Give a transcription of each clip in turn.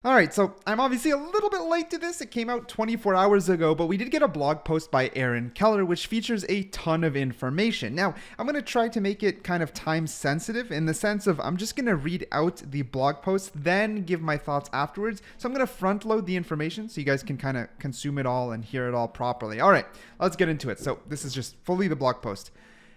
Alright, so I'm obviously a little bit late to this. It came out 24 hours ago, but we did get a blog post by Aaron Keller, which features a ton of information. Now, I'm going to try to make it kind of time sensitive in the sense of I'm just going to read out the blog post, then give my thoughts afterwards. So I'm going to front load the information so you guys can kind of consume it all and hear it all properly. Alright, let's get into it. So this is just fully the blog post.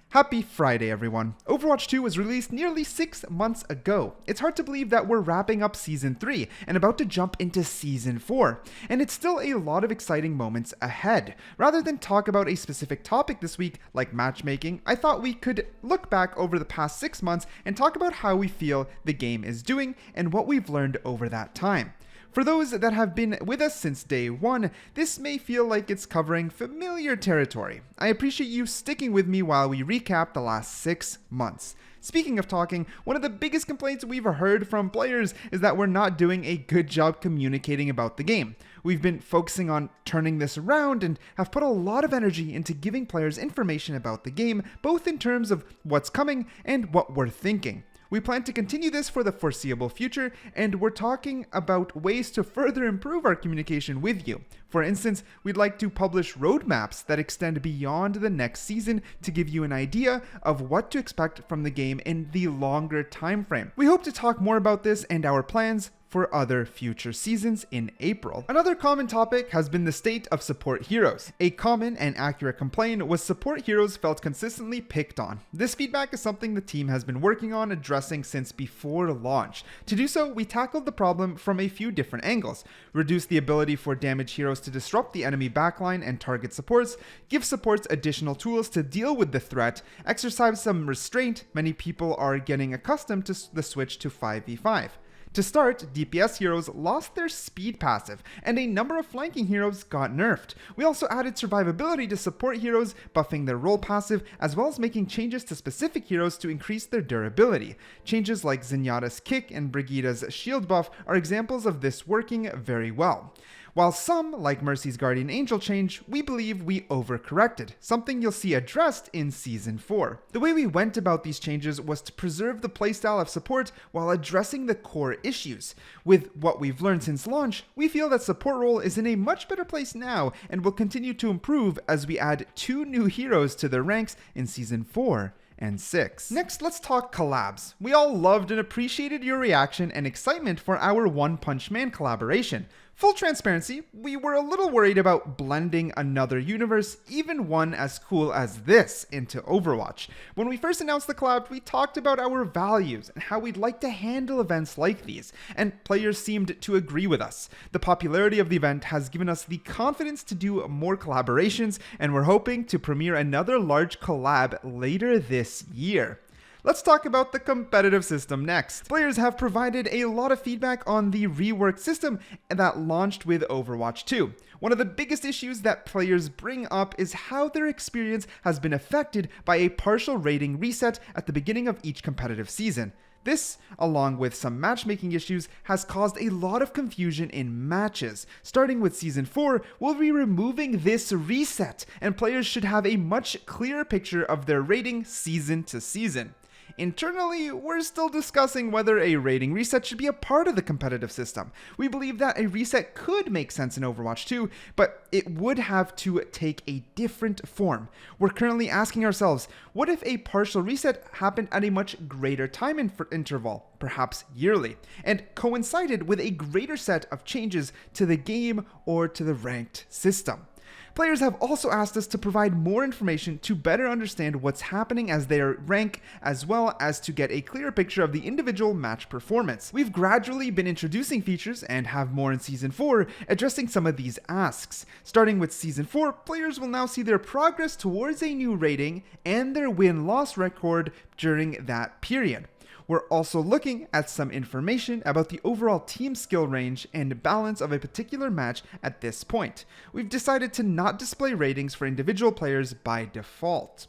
Happy Friday, everyone. Overwatch 2 was released nearly 6 months ago. It's hard to believe that we're wrapping up Season 3 and about to jump into Season 4. And it's still a lot of exciting moments ahead. Rather than talk about a specific topic this week, like matchmaking, I thought we could look back over the past 6 months and talk about how we feel the game is doing and what we've learned over that time. For those that have been with us since day one, this may feel like it's covering familiar territory. I appreciate you sticking with me while we recap the last 6 months. Speaking of talking, one of the biggest complaints we've heard from players is that we're not doing a good job communicating about the game. We've been focusing on turning this around and have put a lot of energy into giving players information about the game, both in terms of what's coming and what we're thinking. We plan to continue this for the foreseeable future, and we're talking about ways to further improve our communication with you. For instance, we'd like to publish roadmaps that extend beyond the next season to give you an idea of what to expect from the game in the longer time frame. We hope to talk more about this and our plans for other future seasons in April. Another common topic has been the state of support heroes. A common and accurate complaint was support heroes felt consistently picked on. This feedback is something the team has been working on addressing since before launch. To do so, we tackled the problem from a few different angles. Reduce the ability for damage heroes to disrupt the enemy backline and target supports, give supports additional tools to deal with the threat, exercise some restraint. Many people are getting accustomed to the switch to 5v5. To start, DPS heroes lost their speed passive, and a number of flanking heroes got nerfed. We also added survivability to support heroes, buffing their role passive, as well as making changes to specific heroes to increase their durability. Changes like Zenyatta's kick and Brigitte's shield buff are examples of this working very well. While some, like Mercy's Guardian Angel change, we believe we overcorrected, something you'll see addressed in Season 4. The way we went about these changes was to preserve the playstyle of support while addressing the core issues. With what we've learned since launch, we feel that support role is in a much better place now and will continue to improve as we add 2 new heroes to their ranks in Season 4 and 6. Next, let's talk collabs. We all loved and appreciated your reaction and excitement for our One Punch Man collaboration. Full transparency, we were a little worried about blending another universe, even one as cool as this, into Overwatch. When we first announced the collab, we talked about our values and how we'd like to handle events like these, and players seemed to agree with us. The popularity of the event has given us the confidence to do more collaborations, and we're hoping to premiere another large collab later this year. Let's talk about the competitive system next. Players have provided a lot of feedback on the reworked system that launched with Overwatch 2. One of the biggest issues that players bring up is how their experience has been affected by a partial rating reset at the beginning of each competitive season. This, along with some matchmaking issues, has caused a lot of confusion in matches. Starting with Season 4, we'll be removing this reset, and players should have a much clearer picture of their rating season to season. Internally, we're still discussing whether a rating reset should be a part of the competitive system. We believe that a reset could make sense in Overwatch 2, but it would have to take a different form. We're currently asking ourselves, what if a partial reset happened at a much greater time interval, perhaps yearly, and coincided with a greater set of changes to the game or to the ranked system? Players have also asked us to provide more information to better understand what's happening as they rank, as well as to get a clearer picture of the individual match performance. We've gradually been introducing features and have more in Season 4, addressing some of these asks. Starting with Season 4, players will now see their progress towards a new rating and their win-loss record during that period. We're also looking at some information about the overall team skill range and balance of a particular match at this point. We've decided to not display ratings for individual players by default.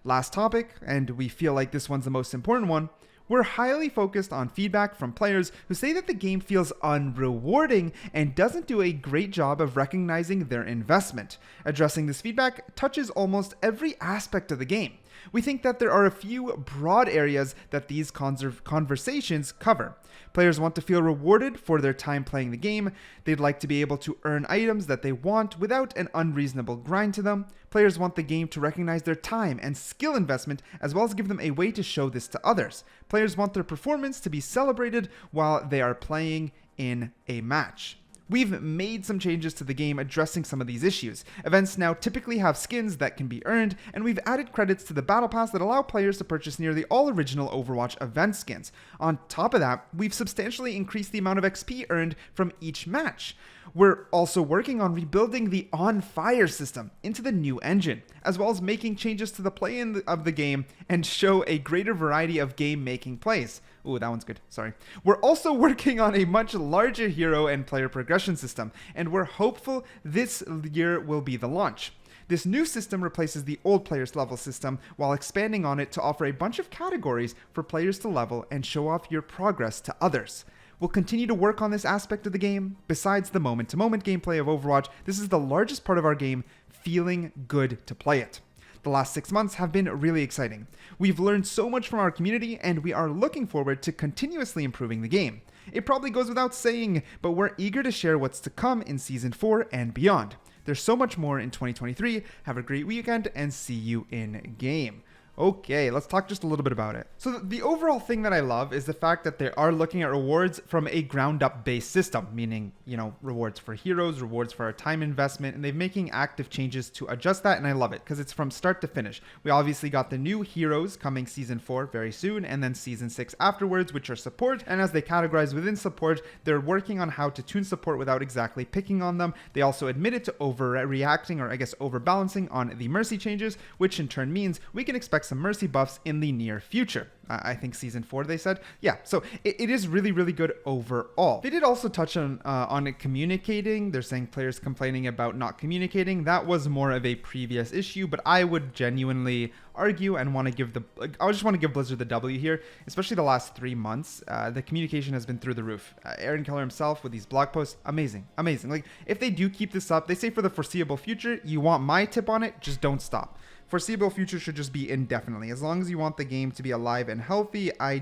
Last topic, and we feel like this one's the most important one, we're highly focused on feedback from players who say that the game feels unrewarding and doesn't do a great job of recognizing their investment. Addressing this feedback touches almost every aspect of the game. We think that there are a few broad areas that these conversations cover. Players want to feel rewarded for their time playing the game. They'd like to be able to earn items that they want without an unreasonable grind to them. Players want the game to recognize their time and skill investment, as well as give them a way to show this to others. Players want their performance to be celebrated while they are playing in a match. We've made some changes to the game addressing some of these issues. Events now typically have skins that can be earned, and we've added credits to the Battle Pass that allow players to purchase nearly all original Overwatch event skins. On top of that, we've substantially increased the amount of XP earned from each match. We're also working on rebuilding the On Fire system into the new engine, as well as making changes to the play-in of the game and show a greater variety of game-making plays. Ooh, that one's good. Sorry. We're also working on a much larger hero and player progression system, and we're hopeful this year will be the launch. This new system replaces the old players level system while expanding on it to offer a bunch of categories for players to level and show off your progress to others. We'll continue to work on this aspect of the game. Besides the moment-to-moment gameplay of Overwatch, this is the largest part of our game, feeling good to play it. The last 6 months have been really exciting. We've learned so much from our community, and we are looking forward to continuously improving the game. It probably goes without saying, but we're eager to share what's to come in Season 4 and beyond. There's so much more in 2023. Have a great weekend, and see you in game. Okay, let's talk just a little bit about it. So the overall thing that I love is the fact that they are looking at rewards from a ground-up based system, meaning, rewards for heroes, rewards for our time investment, and they're making active changes to adjust that, and I love it because it's from start to finish. We obviously got the new heroes coming Season 4 very soon, and then Season 6 afterwards, which are support, and as they categorize within support, they're working on how to tune support without exactly picking on them. They also admitted to overreacting, or I guess overbalancing on the Mercy changes, which in turn means we can expect some Mercy buffs in the near future. I think Season 4 they said. Yeah, so it is really, really good overall. They did also touch on it communicating. They're saying players complaining about not communicating. That was more of a previous issue, but I would genuinely argue and want to give I just want to give Blizzard the W here, especially the last 3 months. The communication has been through the roof. Aaron Keller himself with these blog posts, amazing. Like, if they do keep this up, they say for the foreseeable future, you want my tip on it, just don't stop. Foreseeable future should just be indefinitely. As long as you want the game to be alive and healthy, I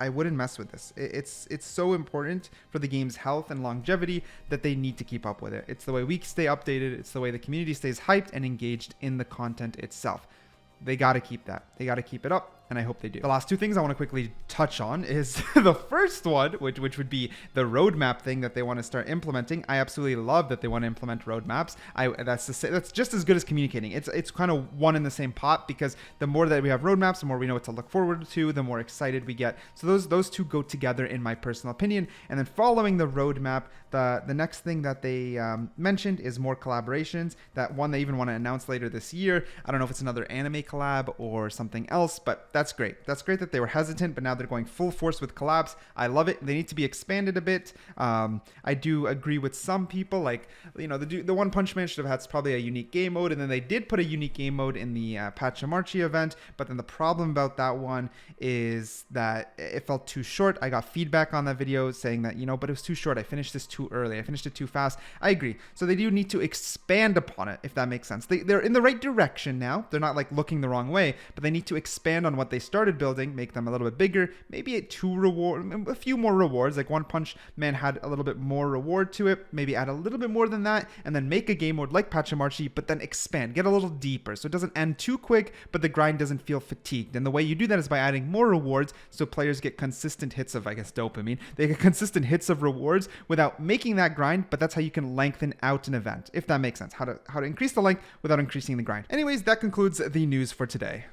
wouldn't mess with this. It's so important for the game's health and longevity that they need to keep up with it. It's the way we stay updated. It's the way the community stays hyped and engaged in the content itself. They got to keep that. They got to keep it up, and I hope they do. The last two things I want to quickly touch on is the first one, which would be the roadmap thing that they want to start implementing. I absolutely love that they want to implement roadmaps. That's just as good as communicating. It's kind of one in the same pot, because the more that we have roadmaps, the more we know what to look forward to, the more excited we get. So those two go together in my personal opinion. And then following the roadmap, the next thing that they mentioned is more collaborations. That one they even want to announce later this year. I don't know if it's another anime collab or something else, but that's great. That's great that they were hesitant, but now they're going full force with collabs. I love it. They need to be expanded a bit. I do agree with some people, like, the One Punch Man should have had probably a unique game mode, and then they did put a unique game mode in the Pachamachi event, but then the problem about that one is that it felt too short. I got feedback on that video saying that, but it was too short. I finished this too early. I finished it too fast. I agree. So they do need to expand upon it, if that makes sense. They're in the right direction now. They're not like looking the wrong way, but they need to expand on what they started building, make them a little bit bigger, maybe a few more rewards. Like One Punch Man had a little bit more reward to it, maybe add a little bit more than that, and then make a game mode like Pachamachi, but then expand, get a little deeper, so it doesn't end too quick, but the grind doesn't feel fatigued. And the way you do that is by adding more rewards, so players get consistent hits of, dopamine. They get consistent hits of rewards without making that grind, but that's how you can lengthen out an event, if that makes sense. How to increase the length without increasing the grind. Anyways, that concludes the news for today.